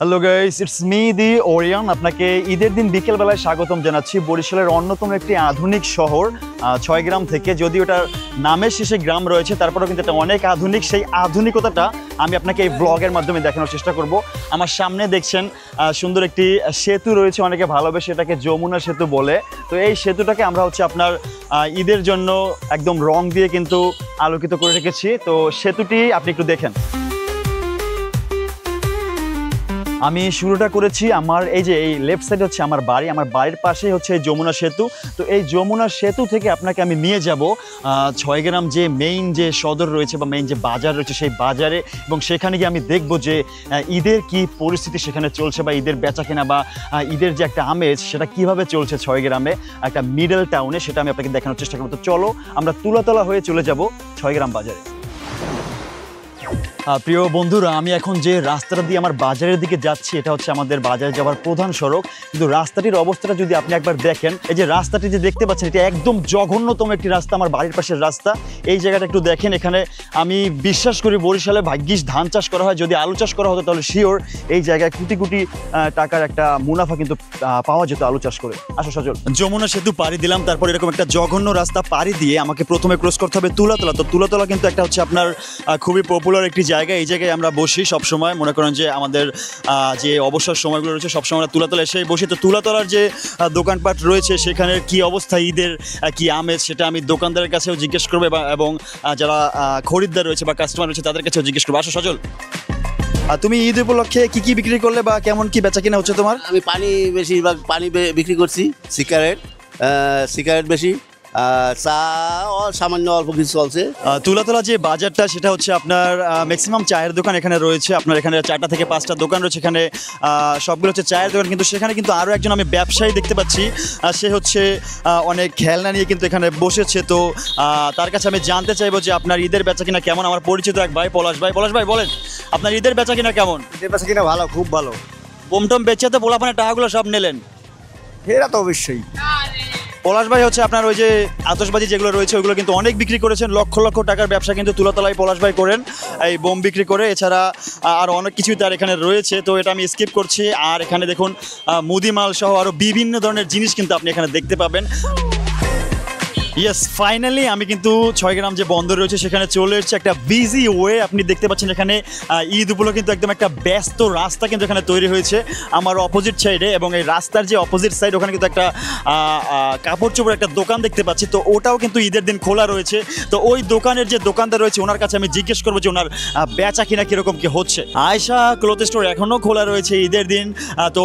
Hello guys, it's me the Orion. আপনাকে ঈদের দিন বিকেলবেলায় স্বাগতম জানাচ্ছি বরিশালের অন্যতম একটি আধুনিক শহর ছয়গ্রাম থেকে। যদিও ওটার নামের শেষে গ্রাম রয়েছে, তারপরেও কিন্তু এটা অনেক আধুনিক। সেই আধুনিকতাটা আমি আপনাকে এই ব্লগের মাধ্যমে দেখানোর চেষ্টা করব। আমার সামনে দেখছেন সুন্দর একটি সেতু রয়েছে, অনেকে ভালোবেসে এটাকে যমুনা সেতু বলে। তো এই সেতুটাকে আমরা আপনার ঈদের জন্য একদম রং দিয়ে কিন্তু আলোকিত করে রেখেছি। তো সেতুটি আপনি একটু দেখেন। আমি শুরুটা করেছি আমার এই লেফট সাইড হচ্ছে আমার বাড়ি, আমার বাড়ির পাশেই হচ্ছে এই যমুনা সেতু। তো এই যমুনা সেতু থেকে আপনাকে আমি নিয়ে যাব ছয়গ্রাম যে মেইন যে সদর রয়েছে বা মেইন যে বাজার রয়েছে সেই বাজারে, এবং সেখানে গিয়ে আমি দেখব যে ঈদের কি পরিস্থিতি সেখানে চলছে, বা ঈদের বেচাকেনা বা ঈদের যে একটা আমেজ সেটা কিভাবে চলছে ছয়গ্রামে, একটা মিডল টাউনে, সেটা আমি আপনাকে দেখানোর চেষ্টা করব। তো চলো আমরা তুলাতলা হয়ে চলে যাব ছয়গ্রাম বাজারে। প্রিয় বন্ধুরা, আমি এখন যে রাস্তাটা দিয়ে আমার বাজারের দিকে যাচ্ছি এটা হচ্ছে আমাদের বাজারে যাওয়ার প্রধান সড়ক। কিন্তু রাস্তাটির অবস্থাটা যদি আপনি একবার দেখেন, এই যে রাস্তাটি যে দেখতে পাচ্ছেন এটা একদম জঘন্যতম একটি রাস্তা, আমার বাড়ির পাশের রাস্তা। এই জায়গাটা একটু দেখেন। এখানে আমি বিশ্বাস করি বরিশালে ভাগ্যিস ধান চাষ করা হয়, যদি আলু চাষ করা হতো তাহলে শিওর এই জায়গায় কোটি কোটি টাকার একটা মুনাফা কিন্তু পাওয়া যেত আলু চাষ করে। আসো সজল, যমুনা সেতু পাড়ি দিলাম, তারপর এরকম একটা জঘন্য রাস্তা পাড়ি দিয়ে আমাকে প্রথমে ক্রস করতে হবে তুলাতলা। তো তুলাতলা কিন্তু একটা হচ্ছে আপনার খুবই পপুলার একটি জায়গা। এই জায়গায় আমরা বসি সবসময়, মনে করেন যে আমাদের যে অবসর সময়গুলো রয়েছে সবসময় আমরা তুলাতলা এসেই বসি। তো তুলাতলার যে দোকানপাট রয়েছে সেখানের কি অবস্থা, ঈদের কি আমেজ, সেটা আমি দোকানদারের কাছেও জিজ্ঞেস করবো এবং যারা খরিদ্দার রয়েছে বা কাস্টমার রয়েছে তাদের কাছেও জিজ্ঞেস করবো। আসো সজল, তুমি ঈদ উপলক্ষে কি কি বিক্রি করলে বা কেমন কি বেচা কিনা হচ্ছে তোমার? আমি পানি বেশিরভাগ পানি বিক্রি করছি, সিগারেট বেশি, চা সামান্য অল্প কিছু চলছে। তুলাতলা যে বাজারটা সেটা হচ্ছে আপনার ম্যাক্সিমাম চায়ের দোকান এখানে রয়েছে। আপনার এখানে 4টা থেকে 5টা দোকান রয়েছে, এখানে সবগুলো হচ্ছে চায়ের দোকান। কিন্তু সেখানে কিন্তু আরও একজন আমি ব্যবসায়ী দেখতে পাচ্ছি, সে হচ্ছে অনেক খেলনা নিয়ে কিন্তু এখানে বসেছে। তো তার কাছে আমি জানতে চাইবো যে আপনার ঈদের বেচা কিনা কেমন। আমার পরিচিত এক ভাই পলাশ ভাই বলেন আপনার ঈদের বেচা কিনা কেমন? ঈদের বেচা কিনা ভালো, খুব ভালো। বোমটম বেচে তো পোলাপানের টাকাগুলো সব নিলেন? এরা তো অবশ্যই। পলাশ ভাই হচ্ছে আপনার ওই যে আতশবাজি যেগুলো রয়েছে ওইগুলো কিন্তু অনেক বিক্রি করেছেন, লক্ষ লক্ষ টাকার ব্যবসা কিন্তু তুলাতলায় পলাশ ভাই করেন এই বোম বিক্রি করে। এছাড়া আর অনেক কিছুই তার এখানে রয়েছে, তো এটা আমি স্কিপ করছি। আর এখানে দেখুন মুদিমাল সহ আরও বিভিন্ন ধরনের জিনিস কিন্তু আপনি এখানে দেখতে পাবেন। ইয়েস, ফাইনালি আমি কিন্তু ছয়গ্রাম যে বন্দর রয়েছে সেখানে চলে এসেছি। একটা বিজি ওয়ে আপনি দেখতে পাচ্ছেন এখানে। ঈদ উপলক্ষে কিন্তু একদম একটা ব্যস্ত রাস্তা কিন্তু এখানে তৈরি হয়েছে আমার অপোজিট সাইডে, এবং এই রাস্তার যে অপোজিট সাইড ওখানে কিন্তু একটা কাপড় চোপড় একটা দোকান দেখতে পাচ্ছি। তো ওটাও কিন্তু ঈদের দিন খোলা রয়েছে। তো ওই দোকানের যে দোকানদার রয়েছে ওনার কাছে আমি জিজ্ঞেস করবো যে ওনার বেচা কিনা কীরকম কি হচ্ছে। আয়শা ক্লথ স্টোর এখনও খোলা রয়েছে ঈদের দিন। তো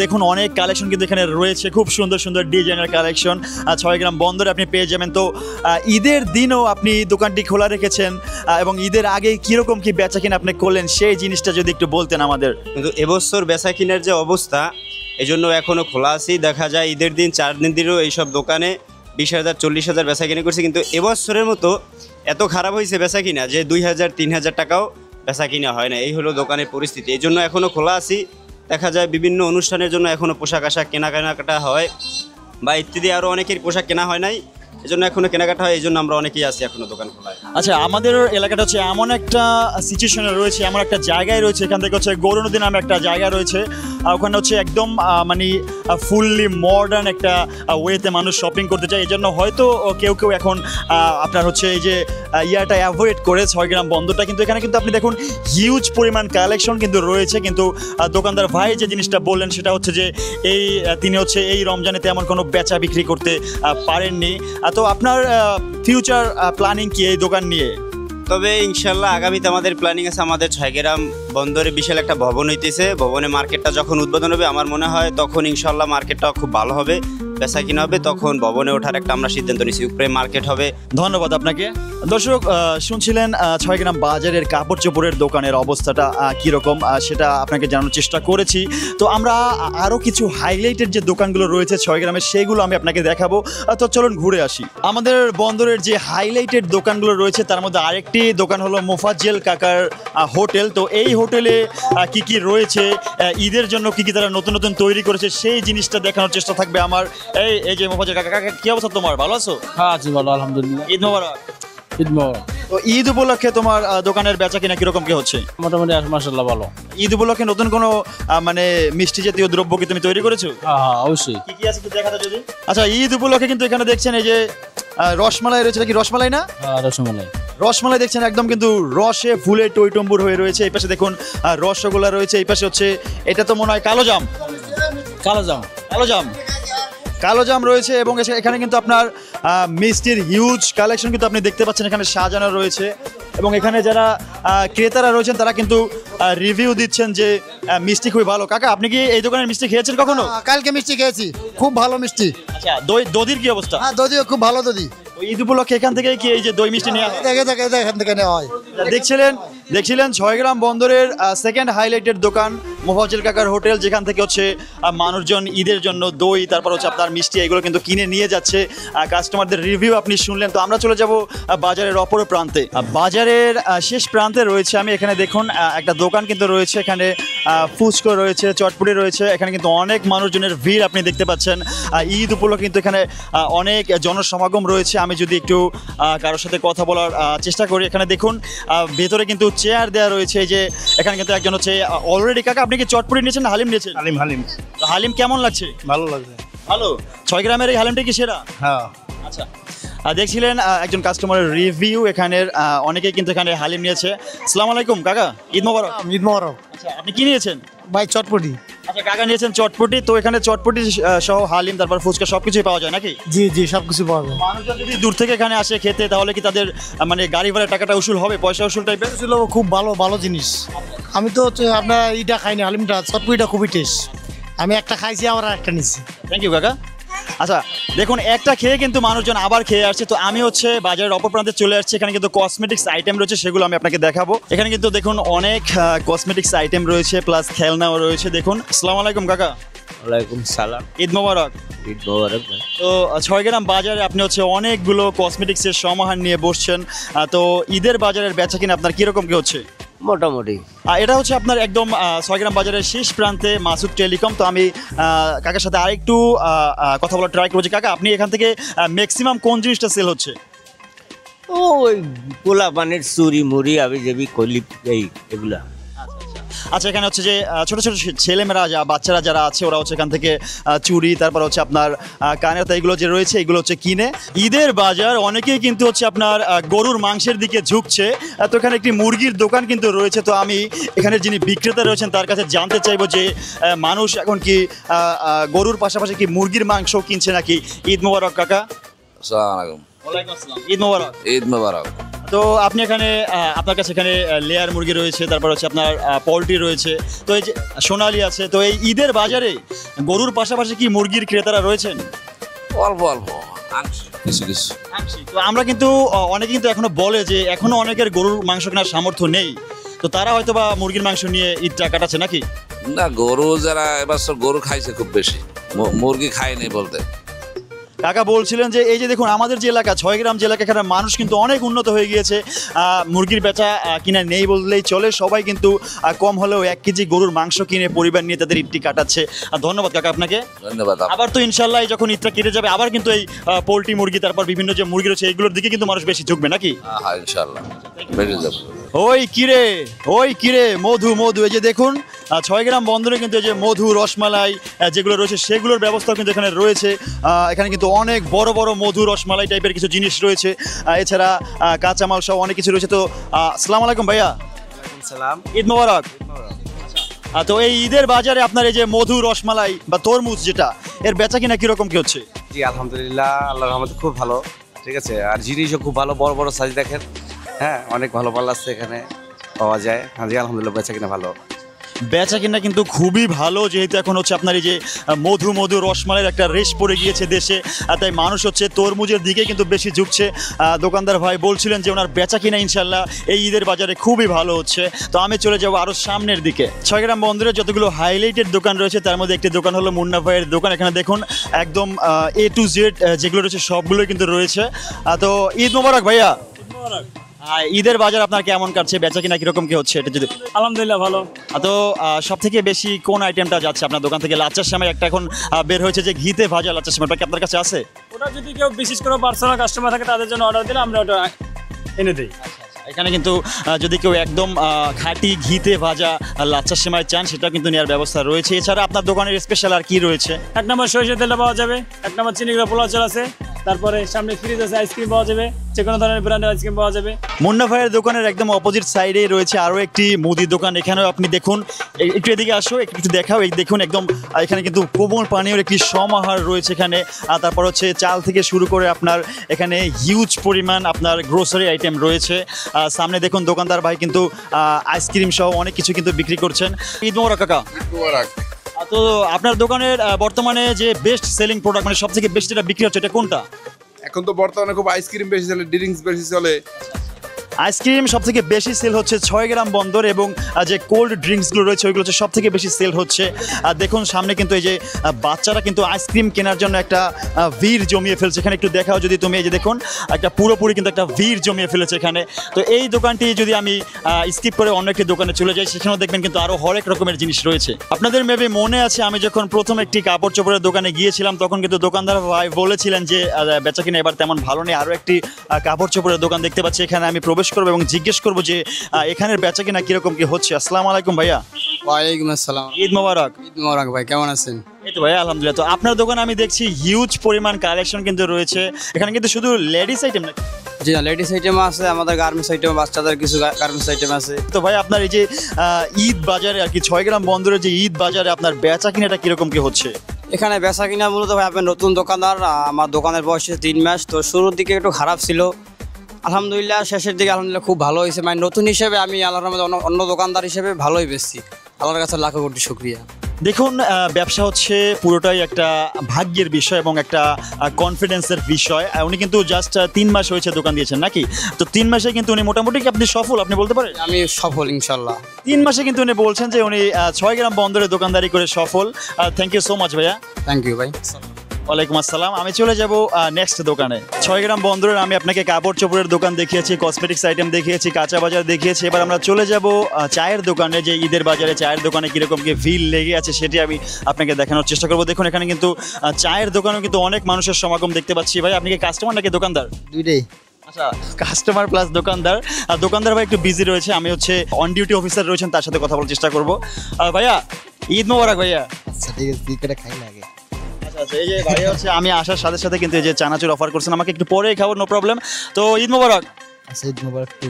দেখুন অনেক কালেকশন কিন্তু এখানে রয়েছে, খুব সুন্দর সুন্দর ডিজাইনের কালেকশন ছয়গ্রাম বন্দরে আপনি পেয়ে যাবেন। তো ঈদের দিনও আপনি দোকানটি খোলা রেখেছেন, এবং ঈদের আগে কীরকম কি বেচা কিনা আপনি করলেন সেই জিনিসটা যদি একটু বলতেন আমাদের। কিন্তু এবছর বেচা কিনার যে অবস্থা এই জন্য এখনও খোলা আছি। দেখা যায় ঈদের দিন 4 দিন দিনও এইসব দোকানে 20,000 40,000 বেচা কিনা করছে, কিন্তু এবছরের মতো এত খারাপ হয়েছে বেচা কিনা যে 2,000 3,000 টাকাও বেচা কিনা হয় না। এই হলো দোকানের পরিস্থিতি। এই জন্য এখনও খোলা আছি। দেখা যায় বিভিন্ন অনুষ্ঠানের জন্য এখনও পোশাক আশাক কেনাকাটা হয়, বা ইত্যাদি আরও অনেকের পোশাক কেনা হয় নাই, এই জন্য এখনো কেনাকাটা হয়। এই জন্য আমরা অনেকেই আছি এখনো দোকান খোলায়। আচ্ছা, আমাদের এলাকাটা হচ্ছে এমন একটা সিচুয়েশনে রয়েছে, এমন একটা জায়গায় রয়েছে, এখান থেকে হচ্ছে গরু নদী নামে একটা জায়গা রয়েছে। ওখানে হচ্ছে একদম মানে ফুললি মডার্ন একটা ওয়েতে মানুষ শপিং করতে চায়। এই জন্য হয়তো কেউ কেউ এখন আপনার হচ্ছে এই যে ইয়াটা অ্যাভয়েড করে ছয়গ্রাম বন্দরটা। কিন্তু এখানে কিন্তু আপনি দেখুন হিউজ পরিমাণ কালেকশন কিন্তু রয়েছে। কিন্তু দোকানদার ভাই যে জিনিসটা বললেন সেটা হচ্ছে যে তিনি হচ্ছে এই রমজানে তেমন কোনো বেচা বিক্রি করতে পারেননি। তো আপনার ফিউচার প্ল্যানিং কি এই দোকান নিয়ে? তবে ইনশাল্লাহ আগামীতে আমাদের প্ল্যানিং আছে, আমাদের ছয়গ্রাম বন্দরে বিশাল একটা ভবন হইতেছে। ভবনে মার্কেটটা যখন উদ্বোধন হবে আমার মনে হয় তখন ইনশাল্লাহ মার্কেটটা খুব ভালো হবে, বেচা কিনা হবে, তখন ভবনে ওঠার একটা আমরা সিদ্ধান্ত নিচ্ছি, উপরে মার্কেট হবে। ধন্যবাদ আপনাকে। দর্শক শুনছিলেন ছয়গ্রাম বাজারের কাপড় চোপড়ের দোকানের অবস্থাটা কীরকম সেটা আপনাকে জানানোর চেষ্টা করেছি। তো আমরা আরও কিছু হাইলাইটেড যে দোকানগুলো রয়েছে ছয়গ্রামের সেগুলো আমি আপনাকে দেখাবো। তো চলুন ঘুরে আসি। আমাদের বন্দরের যে হাইলাইটেড দোকানগুলো রয়েছে তার মধ্যে আরেকটি দোকান হলো মোফাজ্জেল কাকার হোটেল। তো এই হোটেলে কি কি রয়েছে, ঈদের জন্য কি কি তারা নতুন নতুন তৈরি করেছে সেই জিনিসটা দেখানোর চেষ্টা থাকবে আমার। এই যে মোফাজ্জেল কাকা, কি অবস্থা তোমার? ভালো আছো? হ্যাঁ আছি ভালো, আলহামদুলিল্লাহ। ঈদ মোবারক। ঈদ মোবারক। তো ঈদ উপলক্ষে তোমার দোকানের বেচা কিনা কিরকম কি হচ্ছে? মোটামুটি মাশাআল্লাহ ভালো। ঈদ উপলক্ষে নতুন কোনো মানে মিষ্টি জাতীয় দ্রব্য কি তুমি তৈরি করেছো? হ্যাঁ অবশ্যই। কি কি আছে একটু দেখাতে যদি। আচ্ছা, ঈদ উপলক্ষে কিন্তু এখানে দেখছেন এই যে রসমালাই রয়েছে, এটা কি রসমালাই না? রসমালাই। রসমালাই দেখছেন একদম কিন্তু রসে ফুলে টইটম্বুর হয়ে রয়েছে। এই পাশে দেখুন রসগোল্লা রয়েছে, এই পাশে হচ্ছে এটা তো মনে হয় কালো জাম। কালো জাম রয়েছে এবং এখানে কিন্তু আপনার মিষ্টির হিউজ কালেকশন কিন্তু আপনি দেখতে পাচ্ছেন এখানে সাজানো রয়েছে। এবং এখানে যারা ক্রেতারা রয়েছেন তারা কিন্তু রিভিউ দিচ্ছেন যে মিষ্টি খুবই ভালো। কাকা, আপনি কি এই দোকানের মিষ্টি খেয়েছেন কখনো? কালকে মিষ্টি খেয়েছি, খুব ভালো মিষ্টি। আচ্ছা, দধির কি অবস্থা? হ্যাঁ, দধিও খুব ভালো দধি। ঈদ উপলক্ষে এখান থেকে কি এই যে দই মিষ্টি নেওয়া হয়? এখান থেকে নেওয়া হয়। দেখছিলেন 6 গ্রাম বন্দরের সেকেন্ড হাইলাইটেড দোকান মোফাজ্জল কাকার হোটেল, যেখান থেকে হচ্ছে মানুষজন ঈদের জন্য দই, তারপর হচ্ছে আপনার মিষ্টি এগুলো কিন্তু কিনে নিয়ে যাচ্ছে। কাস্টমারদের রিভিউ আপনি শুনলেন। তো আমরা চলে যাব বাজারের অপর প্রান্তে। বাজারের শেষ প্রান্তে রয়েছে আমি, এখানে দেখুন একটা দোকান কিন্তু রয়েছে। এখানে ফুচকা রয়েছে, চটপটি রয়েছে। এখানে কিন্তু অনেক মানুষজনের ভিড় আপনি দেখতে পাচ্ছেন। ঈদ উপলক্ষে কিন্তু এখানে অনেক জনসমাগম রয়েছে। আমি যদি একটু কারোর সাথে কথা বলার চেষ্টা করি, এখানে দেখুন ভেতরে কিন্তু চেয়ার দেওয়া রয়েছে। এই যে এখানে কিন্তু একজন হচ্ছে অলরেডি। কাকা, আপনি কি চটপটি নিয়েছেন না হালিম নিয়েছেন? হালিম। তো হালিম কেমন লাগছে? ভালো লাগছে। ভালো। 6 গ্রামের এই হালিমটা কি সেরা? হ্যাঁ। আচ্ছা, দেখছিলেন একজন কাস্টমারের রিভিউ। এখানের অনেকেই কিন্তু এখানে হালিম নিয়েছে। আসসালামু আলাইকুম কাকা, ঈদ মোবারক। ঈদ মোবারক। আচ্ছা, আপনি কি নিয়েছেন? ভাই চটপটি। আচ্ছা, কাকা নিয়েছেন চটপটি। তো এখানে চটপটি সহ হালিম, তারপর ফুচকা সবকিছুই পাওয়া যায় নাকি? জি, সবকিছু পাওয়া যায়। মানুষজন যদি দূর থেকে এখানে আসে খেতে, তাহলে কি তাদের মানে গাড়ি ভাড়া টাকাটা উসুল হবে, পয়সা উসুল টাইপের? খুব ভালো জিনিস। আমি তো আপনার ইটা খাইনি, হালিমটা চটপটিটা খুবই টেস্ট। আমি একটা খাইছি, আবার একটা নিচ্ছি। থ্যাংক ইউ কাকা। আচ্ছা, দেখুন একটা খেয়ে কিন্তু মানুষজন আবার খেয়ে আসছে। তো আমি হচ্ছে বাজারের অপর প্রান্তে চলে আসছি। এখানে কিন্তু কসমেটিক্স আইটেম রয়েছে, সেগুলো আমি আপনাকে দেখাবো। এখানে কিন্তু দেখুন অনেক কসমেটিক্স আইটেম রয়েছে, প্লাস খেলনাও রয়েছে। দেখুন। আসসালামু আলাইকুম কাকা। ওয়ালাইকুম সালাম। ঈদ মোবারক। ঈদ মোবারক ভাই। তো 6 গ্রাম বাজারে আপনি হচ্ছে অনেকগুলো কসমেটিক্সের সমাহার নিয়ে বসছেন। তো ঈদের বাজারের বেচা কিনা আপনার কিরকম কি হচ্ছে? মোটামুটি। এটা হচ্ছে আপনার একদম 6 গ্রাম বাজারের শেষ প্রান্তে মাসুদ টেলিকম। তো আমি কাকার সাথে আরেকটু কথা বলার ট্রাই করছি। কাকা, আপনি এখান থেকে ম্যাক্সিমাম কোন জিনিসটা সেল হচ্ছে? ওই পোলা পানের চুরি মুড়ি আবি যাবি কলিপ এগুলা। আচ্ছা, এখানে হচ্ছে যে ছোট ছোট ছেলেমেয়েরা বাচ্চারা যারা আছে ওরা হচ্ছে এখান থেকে চুড়ি, তারপর হচ্ছে আপনার কানের এইগুলো যে রয়েছে এগুলো হচ্ছে কিনে। ঈদের বাজার অনেকেই কিন্তু হচ্ছে আপনার গরুর মাংসের দিকে ঝুঁকছে। তো এখানে একটি মুরগির দোকান কিন্তু রয়েছে। তো আমি এখানে যিনি বিক্রেতা রয়েছেন তার কাছে জানতে চাইবো যে মানুষ এখন কি গরুর পাশাপাশি কি মুরগির মাংস কিনছে নাকি? ঈদ মোবারক কাকা। আসসালামু আলাইকুম। ওয়ালাইকুম আসসালাম। ঈদ মোবারক। ঈদ মোবারক। তো আপনি এখানে আপনার কাছে এখানে লেয়ার মুরগি রয়েছে, তারপর হচ্ছে আপনার পোলট্রি রয়েছে, তো এই যে সোনালি আছে। তো এই ঈদের বাজারে গরুর পাশাপাশি কি মুরগির ক্রেতারা রয়েছেন? অল্প কিছু কিছু। তো আমরা কিন্তু অনেকে কিন্তু এখনো বলে যে এখনো অনেকের গরুর মাংস কেনার সামর্থ্য নেই। তো তারা হয়তো বা মুরগির মাংস নিয়ে ঈদটা কাটাচ্ছে নাকি? না, গরু যারা এবছর গরু খাইছে খুব বেশি, মুরগি খায়নি বলতে। কাকা বলছিলেন যে এই যে দেখুন আমাদের যে এলাকা 6 গ্রাম যে এলাকা, এখানে মানুষ কিন্তু অনেক উন্নত হয়ে গিয়েছে। মুরগির বেচা কিনা নেই বললেই চলে। সবাই কিন্তু কম হলেও 1 কেজি গরুর মাংস কিনে পরিবার নিয়ে তাদের ঈদটি কাটাচ্ছে। ধন্যবাদ কাকা আপনাকে। ধন্যবাদ। আবার তো ইনশাল্লাহ যখন ঈদটা কেটে যাবে আবার কিন্তু এই পোলট্রি মুরগি, তারপর বিভিন্ন যে মুরগি রয়েছে এইগুলোর দিকে কিন্তু মানুষ বেশি ঝুঁকবে নাকি? হ্যাঁ, ইনশাআল্লাহ বেড়ে যাবে। ওই কিরে মধু এই যে দেখুন 6 গ্রাম বন্দরে কিন্তু এই যে মধু, রসমালাই যেগুলো রয়েছে সেগুলোর ব্যবস্থাও কিন্তু এখানে রয়েছে। এখানে কিন্তু অনেক বড় বড় মধু, রসমালাই টাইপের কিছু জিনিস রয়েছে। এছাড়া কাঁচামাল সহ অনেক কিছু রয়েছে। তো আসসালামু আলাইকুম ভাইয়া। সালাম। ঈদ মোবারক। তো এই ঈদের বাজারে আপনার এই যে মধু, রসমালাই বা তরমুজ যেটা, এর বেচা কিনা কিরকম কি হচ্ছে? জি আলহামদুলিল্লাহ, আল্লাহর রহমতে খুব ভালো। ঠিক আছে, আর জিনিসও খুব ভালো, বড় বড় সাইজ দেখেন। হ্যাঁ, অনেক ভালো আছে এখানে পাওয়া যায়। হ্যাঁ জি আলহামদুলিল্লাহ, বেচা কিনা ভালো। বেচা কিনা কিন্তু খুবই ভালো, যেহেতু এখন হচ্ছে আপনার এই যে মধু রসমালাইয়ের একটা রেশ পড়ে গিয়েছে দেশে। তাই মানুষ হচ্ছে তরমুজের দিকে কিন্তু বেশি ঝুঁকছে। দোকানদার ভাই বলছিলেন যে ওনার বেচা কিনা ইনশাল্লাহ এই ঈদের বাজারে খুবই ভালো হচ্ছে। তো আমি চলে যাবো আরও সামনের দিকে। 6 গ্রাম বন্দরে যতগুলো হাইলাইটেড দোকান রয়েছে তার মধ্যে একটি দোকান হলো মুন্না ভাইয়ের দোকান। এখানে দেখুন একদম A to Z যেগুলো রয়েছে সবগুলোই কিন্তু রয়েছে। তো ঈদ মোবারক ভাইয়া। ঈদের বাজার আপনার কেমন কাটছে, বেচা কিনা কিরকম কি হচ্ছে এটা যদি? আলহামদুলিল্লাহ ভালো। তো সব থেকে বেশি কোন আইটেমটা যাচ্ছে আপনার দোকান থেকে? লাচ্চার সময় একটা এখন বের হয়েছে যে ঘিতে ভাজা লাচ্চার সময়টা কি আপনার কাছে আছে? ওটা যদি কেউ বিশেষ করে পার্সোনাল কাস্টমার থাকে তাদের জন্য অর্ডার দিলে আমরা ওটা এনে দেই। এখানে কিন্তু যদি কেউ একদম খাঁটি ঘিতে ভাজা লাচ্ছা সেমাই চান সেটা কিন্তু নেওয়ার ব্যবস্থা রয়েছে। এছাড়া আপনার দোকানের স্পেশাল আর কি রয়েছে? 1 নম্বর সরিষার তেলটা পাওয়া যাবে, 1 নম্বর চিনি গুঁড়া পোলাও চাল আছে, তারপরে সামনে ফ্রিজ আছে, আইসক্রিম পাওয়া যাবে, যে কোনো ধরনের ব্র্যান্ডের আইসক্রিম পাওয়া যাবে। মুন্না ভাইয়ের দোকানের একদম অপোজিট সাইডেই রয়েছে আরও একটি মুদি দোকান। এখানেও আপনি দেখুন, একটু এদিকে আসো, একটু দেখাও। এই দেখুন একদম এখানে কিন্তু কোমল পানীয়ের একটি সমাহার রয়েছে এখানে। তারপর হচ্ছে চাল থেকে শুরু করে আপনার এখানে হিউজ পরিমাণ আপনার গ্রোসারি আইটেম রয়েছে। সামনে দেখুন দোকানদার ভাই কিন্তু আইসক্রিম সহ অনেক কিছু কিন্তু বিক্রি করছেন। ঈদ মোবারক কাকা। তো আপনার দোকানের বর্তমানে যে বেস্ট সেলিং প্রোডাক্ট মানে সব থেকে বেশি যেটা বিক্রি হচ্ছে এটা কোনটা? এখন তো বর্তমানে খুব আইসক্রিম বেশি চলে, ড্রিঙ্কস বেশি চলে। আইসক্রিম সব থেকে বেশি সেল হচ্ছে 6 গ্রাম বন্দর, এবং যে কোল্ড ড্রিঙ্কসগুলো রয়েছে ওইগুলো হচ্ছে সব থেকে বেশি সেল হচ্ছে। আর দেখুন সামনে কিন্তু এই যে বাচ্চারা কিন্তু আইসক্রিম কেনার জন্য একটা ভিড় জমিয়ে ফেলছে এখানে। একটু দেখাও যদি তুমি, এই যে দেখুন একটা পুরোপুরি কিন্তু একটা ভিড় জমিয়ে ফেলেছে এখানে। তো এই দোকানটি যদি আমি স্কিপ করে অন্য একটি দোকানে চলে যাই, সেখানেও দেখবেন কিন্তু আরও হরেক রকমের জিনিস রয়েছে। আপনাদের মেবি মনে আছে আমি যখন প্রথম একটি কাপড় চোপড়ের দোকানে গিয়েছিলাম তখন কিন্তু দোকানদার ভাই বলেছিলেন যে বেচা কিনা এবার তেমন ভালো নেই, আরও একটি কাপড় চোপড়ের দোকান দেখতে পাচ্ছি এখানে। আমি প্রবেশ করবো এবং জিজ্ঞেস করবো যে এখানের বেচা কিনা কিরকম কি হচ্ছে। আসসালামু আলাইকুম ভাইয়া। ওয়ালাইকুম আসসালাম। ঈদ মোবারক। ঈদ মোবারক ভাই, কেমন আছেন? এই তো ভাই আলহামদুলিল্লাহ। তো আপনার দোকানে আমি দেখছি হিউজ পরিমাণ কালেকশন কিন্তু রয়েছে এখানে, কিন্তু শুধু লেডিস আইটেম নাকি? জি না, লেডিস আইটেম আছে, আমাদের গার্মেন্টস আইটেম, বাচ্চাদের কিছু গার্মেন্টস আইটেম আছে। তো ভাই আপনার এই যে ঈদ বাজারে আর কি 6 গ্রাম বন্দরের যে ঈদ বাজারে আপনার বেচা কিনাটা কিরকম কি হচ্ছে? এখানে বেচা কিনা মূলত ভাই আপনার নতুন দোকানদার, আমার দোকানের বয়স 3 মাস। তো শুরুর দিকে একটু খারাপ ছিল, আলহামদুলিল্লাহ শেষের দিকে আলহামদুলিল্লাহ খুব ভালো হয়েছে। মানে নতুন হিসেবে আমি আল্লাহর রহমতে অন্য দোকানদার হিসেবে ভালোই বেচছি, আল্লাহর কাছে লাখো কোটি শুকরিয়া। দেখুন ব্যবসা হচ্ছে পুরোটাই একটা ভাগ্যের বিষয় এবং একটা কনফিডেন্সের বিষয়। উনি কিন্তু জাস্ট 3 মাস হয়েছে দোকান দিয়েছেন নাকি? তো 3 মাসে কিন্তু উনি মোটামুটি কি আপনি সফল, আপনি বলতে পারেন? আমি সফল ইনশাল্লাহ। 3 মাসে কিন্তু উনি বলছেন যে উনি 6 গ্রাম বন্দরে দোকানদারি করে সফল। থ্যাংক ইউ সো মাচ ভাইয়া। থ্যাংক ইউ ভাই। ওয়ালাইকুম আসসালাম। আমি চলে যাব নেক্সট দোকানে। 6 গ্রাম বন্দরের আমি আপনাকে কাপড় চোপড়ের দোকান দেখিয়েছি, কসমেটিক্স আইটেম দেখিয়েছি, কাঁচা বাজার দেখিয়েছি। এবার আমরা চলে যাব চায়ের দোকানে, যে ঈদের বাজারে চায়ের দোকানে কীরকম কি ভিড় লেগে আছে সেটি আমি আপনাকে দেখানোর চেষ্টা করবো। দেখুন এখানে কিন্তু চায়ের দোকানেও কিন্তু অনেক মানুষের সমাগম দেখতে পাচ্ছি। ভাই আপনি কি কাস্টমার নাকি দোকানদার? দুইটাই। আচ্ছা, কাস্টমার প্লাস দোকানদার। দোকানদার ভাই একটু বিজি রয়েছে, আমি হচ্ছে অন ডিউটি অফিসার রয়েছেন, তার সাথে কথা বলার চেষ্টা করবো। ভাইয়া ঈদ মোবারক ভাইয়া। আচ্ছা ঠিক আছে, টিকেটটা খাই না আগে। আচ্ছা, এই যে ভাই হচ্ছে আমি আসার সাথে সাথে কিন্তু এই যে চানাচুর অফার করছেন আমাকে, একটু পরেই খাবো, নো প্রবলেম। তো ঈদ মোবারক। আচ্ছা ঈদ মোবারক টু।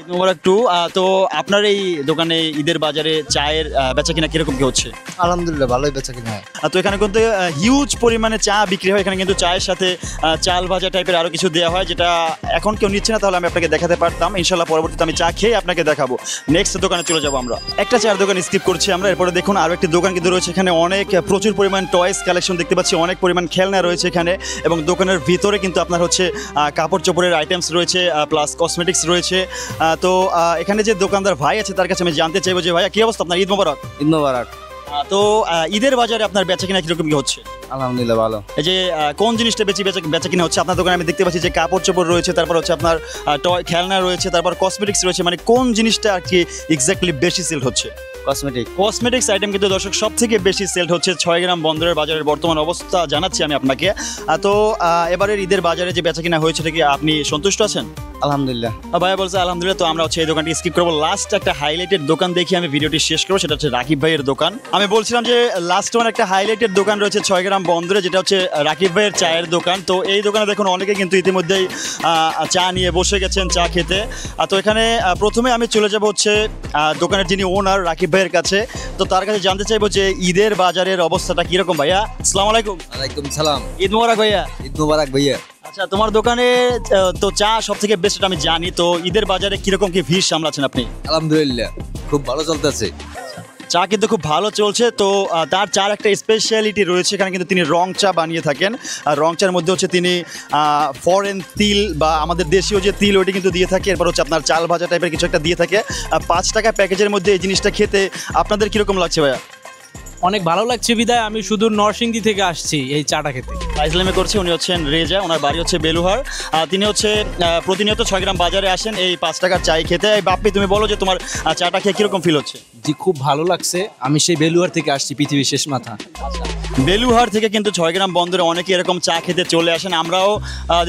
ঈদ মোবারক টু। তো আপনার এই দোকানে ঈদের বাজারে চায়ের বেচা কিনা কিরকম কি হচ্ছে? আলহামদুলিল্লাহ ভালোই বেচা কিনা হয়। তো এখানে কিন্তু হিউজ পরিমাণে চা বিক্রি হয়। এখানে কিন্তু চায়ের সাথে চাল ভাজা টাইপের আরও কিছু দেওয়া হয়, যেটা এখন কেউ নিচ্ছে না, তাহলে আমি আপনাকে দেখাতে পারতাম। ইনশাল্লাহ পরবর্তীতে আমি চা খেয়ে আপনাকে দেখাবো। নেক্সট দোকানে চলে যাবো আমরা। একটা চায়ের দোকান স্কিপ করছি আমরা। এরপরে দেখুন আরও একটি দোকান কিন্তু রয়েছে এখানে, অনেক প্রচুর পরিমাণ টয়েস কালেকশন দেখতে পাচ্ছি, অনেক পরিমাণ খেলনা রয়েছে এখানে, এবং দোকানের ভিতরে কিন্তু আপনার হচ্ছে কাপড় চোপড়ের আইটেমস রয়েছে, প্লাস কসমেটিক্স রয়েছে। তো এখানে যে দোকানদার ভাই আছে তার কাছে আমি জানতে চাইবো যে ভাইয়া কি অবস্থা আপনার? ঈদ মোবারক। ঈদ মোবারক। তো ঈদের বাজারে আপনার বেচা কিনা কিরকম কি হচ্ছে? আলহামদুলিল্লাহ ভালো। এই যে কোন জিনিসটা বেশি বেচা কিনা হচ্ছে আপনার দোকানে? আমি দেখতে পাচ্ছি যে কাপড় চোপড় রয়েছে, তারপর হচ্ছে আপনার খেলনা রয়েছে, তারপর কসমেটিক্স রয়েছে, মানে কোন জিনিসটা আর কি এক্স্যাক্টলি বেশি সেল হচ্ছে? কসমেটিক্স আইটেম কিন্তু দর্শক সব থেকে বেশি সেল হচ্ছে 6 গ্রাম বন্দরের বাজারের বর্তমান অবস্থা জানাচ্ছি আমি আপনাকে। তো এবারের ঈদের বাজারে যে বেচা কিনা হয়েছে কি আপনি সন্তুষ্ট আছেন? আলহামদুলিল্লাহ। ভাইয়া বলছে আলহামদুলিল্লাহ। তো আমরা হচ্ছে এই দোকানটি স্কিপ করবো, লাস্ট একটা হাইলাইটেড দোকান দেখি আমি ভিডিওটি শেষ করবো, সেটা হচ্ছে রাকিব ভাইয়ের দোকান। আমি বলছিলাম যে লাস্ট ওয়ান একটা হাইলাইটেড দোকান রয়েছে 6 গ্রাম বন্দরে, যেটা হচ্ছে রাকিব ভাইয়ের চায়ের দোকান। তো এই দোকানে দেখুন অনেকে কিন্তু ইতিমধ্যেই চা নিয়ে বসে গেছেন চা খেতে। তো এখানে প্রথমে আমি চলে যাব হচ্ছে দোকানের যিনি ওনার রাকিব ভাইয়ের কাছে। তো তার কাছে জানতে চাইবো যে ঈদের বাজারের অবস্থাটা কিরকম। ভাইয়া আসসালামু আলাইকুম। ওয়ালাইকুম সালাম। ঈদ মোবারক ভাইয়া। ঈদ মোবারক ভাইয়া। আচ্ছা, তোমার দোকানে তো চা সব থেকে বেস্ট আমি জানি, তো ঈদের বাজারে কিরকম কি ভিড় সামলাচ্ছেন আপনি? আলহামদুলিল্লাহ খুব ভালো চলতেছে। চা কিন্তু খুব ভালো চলছে। তো তার চার একটা স্পেশালিটি রয়েছে, এখানে কিন্তু তিনি রং চা বানিয়ে থাকেন। আর রং চার মধ্যে হচ্ছে তিনি ফরেন তিল বা আমাদের দেশীয় যে তিল ওইটি কিন্তু দিয়ে থাকে, এরপর হচ্ছে আপনার চাল ভাজা টাইপের কিছু একটা দিয়ে থাকে। 5 টাকা প্যাকেজের মধ্যে এই জিনিসটা খেতে আপনাদের কীরকম লাগছে ভাইয়া? অনেক ভালো লাগছে বিদায় আমি শুধু নরসিংদী থেকে আসছি এই চাটা খেতে। ইসলামে করছে, উনি হচ্ছেন রেজা, ওনার বাড়ি হচ্ছে বেলুহার। তিনি হচ্ছে প্রতিনিয়ত 6 গ্রাম বাজারে আসেন এই 5 টাকার চাই খেতে। এই বাপ্পি তুমি বলো যে তোমার চাটা খেয়ে কীরকম ফিল হচ্ছে? জি খুব ভালো লাগছে, আমি সেই বেলুহার থেকে আসছি, পৃথিবীর শেষ মাথা। আচ্ছা, বেলুহার থেকে কিন্তু 6 গ্রাম বন্দরে অনেকে এরকম চা খেতে চলে আসেন। আমরাও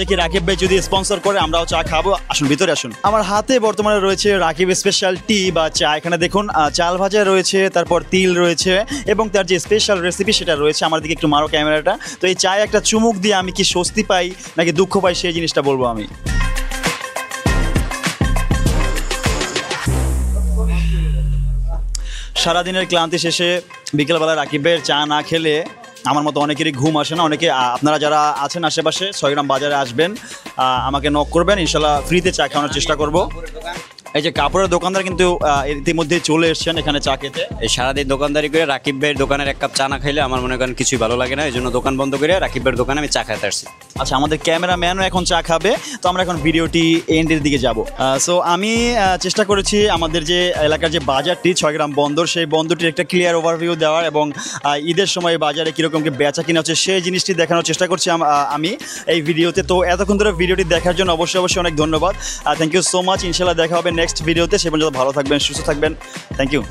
দেখি রাকিব ভাই যদি স্পন্সর করে আমরাও চা খাবো। আসুন ভিতরে আসুন। আমার হাতে বর্তমানে রয়েছে রাকিব স্পেশাল টি বা চা। এখানে দেখুন চাল ভাজা রয়েছে, তারপর তিল রয়েছে এবং তার যে স্পেশাল রেসিপি সেটা রয়েছে। আমার দিকে একটু মারো ক্যামেরাটা। তো এই চায়ে একটা চুমুক দিয়ে আমি কি স্বস্তি পাই নাকি দুঃখ পাই সেই জিনিসটা বলবো আমি। সারাদিনের ক্লান্তি শেষে বিকেলবেলা রাকিবের চা না খেলে আমার মতো অনেকেরই ঘুম আসে না। অনেকে আপনারা যারা আছেন আশেপাশে 6 গ্রাম বাজারে আসবেন, আমাকে নক করবেন, ইনশাল্লাহ ফ্রিতে চা খাওয়ানোর চেষ্টা করব। এই যে কাপড়ের দোকানদার কিন্তু ইতিমধ্যে চলে এসেছেন এখানে চা খেতে। এই সারাদিন দোকানদারি করে রাকিব ভাইয়ের দোকানের এক কাপ চা না খাইলে আমার মনে করেন কিছুই ভালো লাগে না, এই জন্য দোকান বন্ধ করে রাকিব ভাইয়ের দোকানে আমি চা খাইতে আসছি। আচ্ছা, আমাদের ক্যামেরাম্যানও এখন চা খাবে, তো আমরা এখন ভিডিওটি এন্ডের দিকে যাব। সো আমি চেষ্টা করেছি আমাদের যে এলাকার যে বাজারটি 6 গ্রাম বন্দর, সেই বন্দরটির একটা ক্লিয়ার ওভারভিউ দেওয়ার এবং ঈদের সময় বাজারে কীরকম কি বেচা কিনা হচ্ছে সেই জিনিসটি দেখানোর চেষ্টা করছি আমি এই ভিডিওতে। তো এতক্ষণ ধরে ভিডিওটি দেখার জন্য অবশ্যই অনেক ধন্যবাদ। Thank you so much. ইনশাল্লাহ দেখা হবে নেক্সট ভিডিওতে। সে পর্যন্ত ভালো থাকবেন, সুস্থ থাকবেন। Thank you.